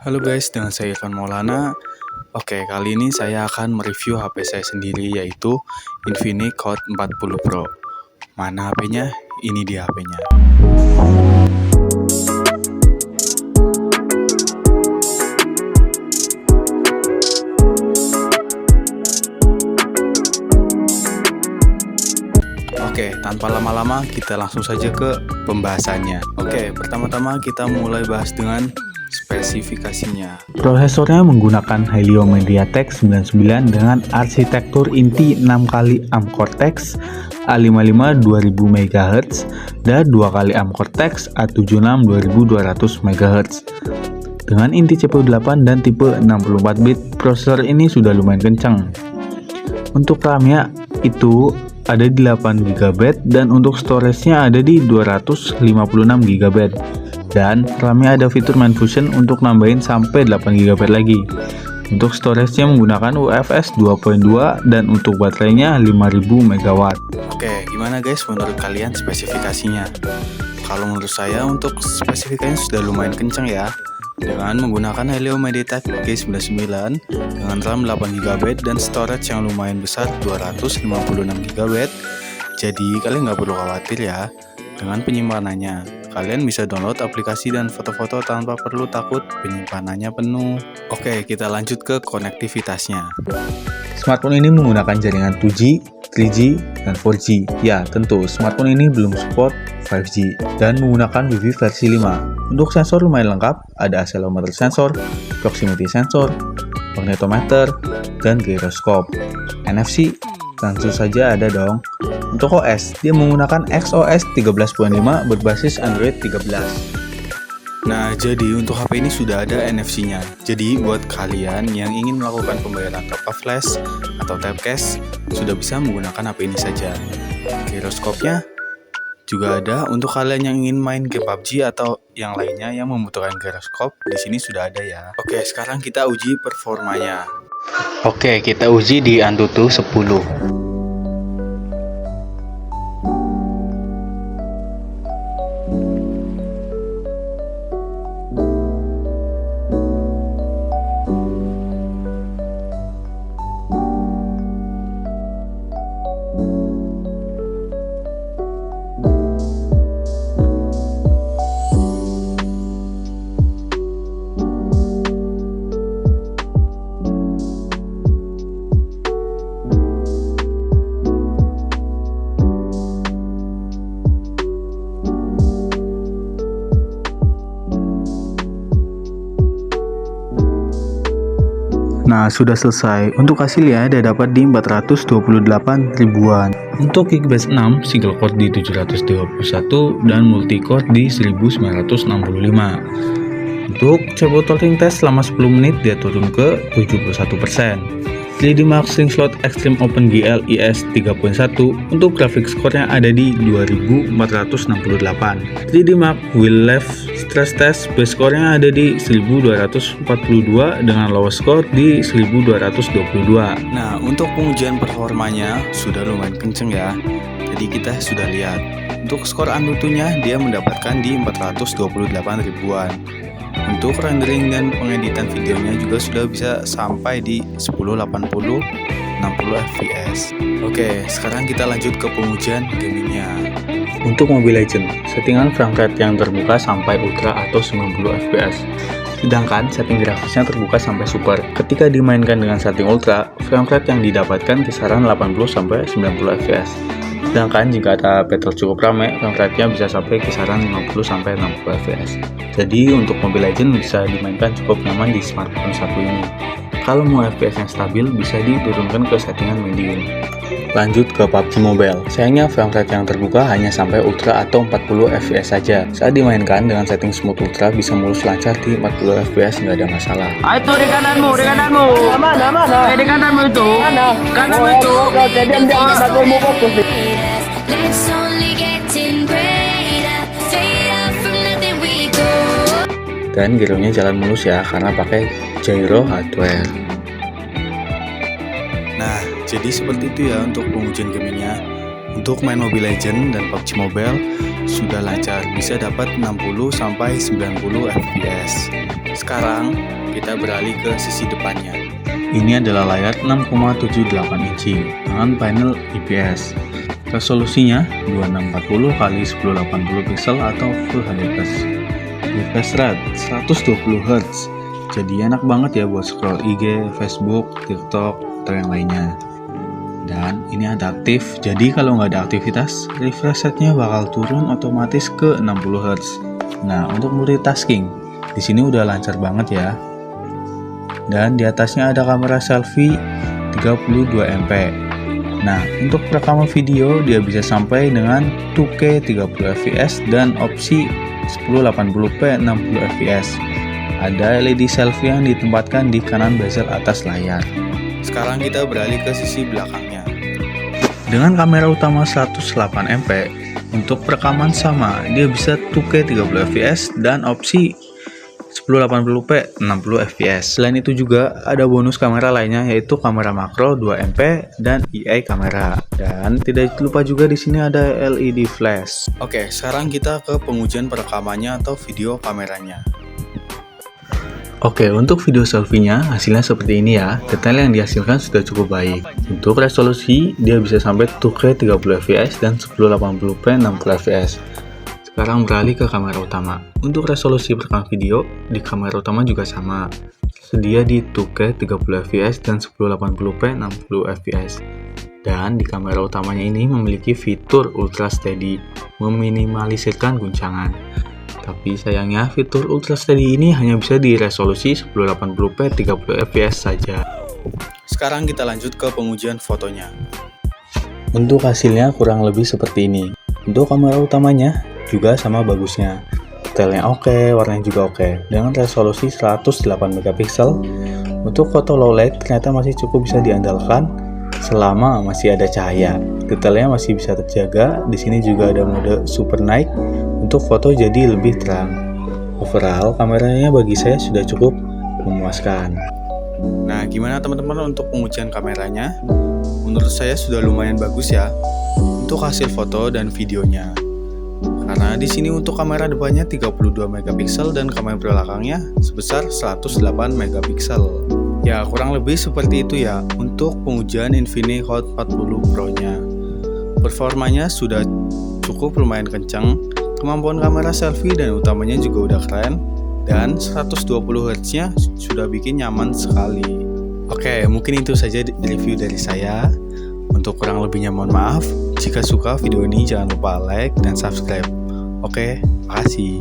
Halo guys, dengan saya Irfan Maulana. Oke, kali ini saya akan mereview HP saya sendiri, yaitu Infinix Hot 40 Pro. Mana HP-nya? Ini dia HP-nya. Oke, tanpa lama-lama kita langsung saja ke pembahasannya. Oke, pertama-tama kita mulai bahas dengan spesifikasinya. Prosesornya menggunakan Helio MediaTek 99 dengan arsitektur inti 6x ARM Cortex A55 2000 MHz dan 2x ARM Cortex A76 2200 MHz. Dengan inti CPU 8 dan tipe 64 bit, prosesor ini sudah lumayan kencang. Untuk RAM-nya itu ada di 8 GB dan untuk storage-nya ada di 256 GB. Dan RAM-nya ada fitur Main Fusion untuk nambahin sampai 8 GB lagi. Untuk storage-nya menggunakan UFS 2.2 dan untuk baterainya 5000 mW. Oke, gimana guys menurut kalian spesifikasinya? Kalau menurut saya untuk spesifikasinya sudah lumayan kencang ya. Dengan menggunakan Helio MediaTek G99 dengan RAM 8GB dan storage yang lumayan besar 256 GB. Jadi kalian nggak perlu khawatir ya dengan penyimpanannya. Kalian bisa download aplikasi dan foto-foto tanpa perlu takut penyimpanannya penuh. Oke, kita lanjut ke konektivitasnya. Smartphone ini menggunakan jaringan 2G, 3G, dan 4G. Ya, tentu smartphone ini belum support 5G dan menggunakan Wi-Fi versi 5. Untuk sensor lumayan lengkap, ada accelerometer sensor, proximity sensor, magnetometer, dan gyroscope. NFC tentu saja ada dong. Untuk OS, dia menggunakan XOS 13.5 berbasis Android 13. Nah, jadi untuk HP ini sudah ada NFC-nya. Jadi buat kalian yang ingin melakukan pembayaran tanpa flash atau tap cash, sudah bisa menggunakan HP ini saja. Gyroscope-nya juga ada untuk kalian yang ingin main game PUBG atau yang lainnya yang membutuhkan gyroscope. Di sini sudah ada ya. Oke, sekarang kita uji performanya. Oke, kita uji di Antutu 10. Nah, sudah selesai. Untuk hasilnya ada dapat di 428 ribuan. Untuk Geekbench 6, single core di 731 dan multi core di 1965. Untuk CPU throttling test selama 10 menit dia turun ke 71%. 3D Mark String Slot Extreme Open GL IS 3.1 untuk graphics score-nya ada di 2468. 3D Mark Wheel Left Stress Test base score-nya ada di 1242 dengan lowest score di 1222. Nah, untuk pengujian performanya sudah lumayan kenceng ya. Jadi kita sudah lihat. Untuk skor Antutunya dia mendapatkan di 428 ribuan. Untuk rendering dan pengeditan videonya juga sudah bisa sampai di 1080 60 fps. Oke, sekarang kita lanjut ke pengujian gamingnya. Untuk Mobile Legends, settingan frame rate yang terbuka sampai ultra atau 90 fps. Sedangkan setting grafisnya terbuka sampai super. Ketika dimainkan dengan setting ultra, frame rate yang didapatkan kisaran 80 sampai 90 fps. Sedangkan jika ada battle cukup ramai, frame rate-nya bisa sampai kisaran 50 sampai 60 fps. Jadi untuk Mobile Legends bisa dimainkan cukup nyaman di smartphone satu ini. Kalau mau FPS yang stabil, bisa diturunkan ke settingan medium. Lanjut ke PUBG Mobile. Sayangnya frame rate yang terbuka hanya sampai ultra atau 40 fps saja. Saat dimainkan dengan setting smooth ultra bisa mulus lancar di 40 fps, nggak ada masalah. Itu di kananmu. Mana? Di kananmu itu. Kananmu itu. Let's only getting greater, straight up from nothing we go. Dan gyronya jalan mulus ya, karena pakai gyro hardware. Nah, jadi seperti itu ya untuk pengujian gamingnya. Untuk main Mobile Legends dan PUBG Mobile, sudah lancar, bisa dapat 60-90 fps. Sekarang kita beralih ke sisi depannya. Ini adalah layar 6,78 inci dengan panel IPS. Resolusinya 2640x1080 pixel atau Full HD+. Refresh rate 120 Hz. Jadi enak banget ya buat scroll IG, Facebook, TikTok, atau yang lainnya. Dan ini adaptif, jadi kalau nggak ada aktivitas, refresh rate-nya bakal turun otomatis ke 60 Hz. Nah, untuk multitasking, di sini udah lancar banget ya. Dan di atasnya ada kamera selfie 32 MP. Nah, untuk rekaman video dia bisa sampai dengan 2K 30 fps dan opsi 1080p 60 fps. Ada LED selfie yang ditempatkan di kanan bezel atas layar. Sekarang kita beralih ke sisi belakangnya. Dengan kamera utama 108 MP, untuk rekaman sama, dia bisa 2K 30 fps dan opsi 1080p 60 fps. Selain itu juga ada bonus kamera lainnya, yaitu kamera makro 2 MP dan AI kamera. Dan tidak lupa juga di sini ada LED flash. Oke, sekarang kita ke pengujian perekamannya atau video kameranya. Oke, untuk video selfie-nya hasilnya seperti ini ya. Detail yang dihasilkan sudah cukup baik. Untuk resolusi, dia bisa sampai 2K 30 fps dan 1080p 60 fps. Sekarang beralih ke kamera utama. Untuk resolusi perekaman video, di kamera utama juga sama. Sedia di 2K 30 fps dan 1080p 60 fps. Dan di kamera utamanya ini memiliki fitur Ultra Steady, meminimalisirkan guncangan. Tapi sayangnya fitur Ultra Steady ini hanya bisa di resolusi 1080p 30 fps saja. Sekarang kita lanjut ke pengujian fotonya. Untuk hasilnya kurang lebih seperti ini. Untuk kamera utamanya juga sama bagusnya. Detailnya oke, warnanya juga oke. Dengan resolusi 108 megapiksel, untuk foto low light ternyata masih cukup bisa diandalkan selama masih ada cahaya. Detailnya masih bisa terjaga. Di sini juga ada mode super night untuk foto jadi lebih terang. Overall, kameranya bagi saya sudah cukup memuaskan. Nah, gimana teman-teman untuk pengujian kameranya? Menurut saya sudah lumayan bagus ya untuk hasil foto dan videonya. Karena di sini untuk kamera depannya 32 megapiksel dan kamera belakangnya sebesar 108 megapiksel. Ya, kurang lebih seperti itu ya untuk pengujian Infinix Hot 40 Pro-nya. Performanya sudah cukup lumayan kencang. Kemampuan kamera selfie dan utamanya juga udah keren, dan 120 Hz-nya sudah bikin nyaman sekali. Oke, mungkin itu saja review dari saya. Untuk kurang lebihnya mohon maaf. Jika suka video ini jangan lupa like dan subscribe. Oke, makasih.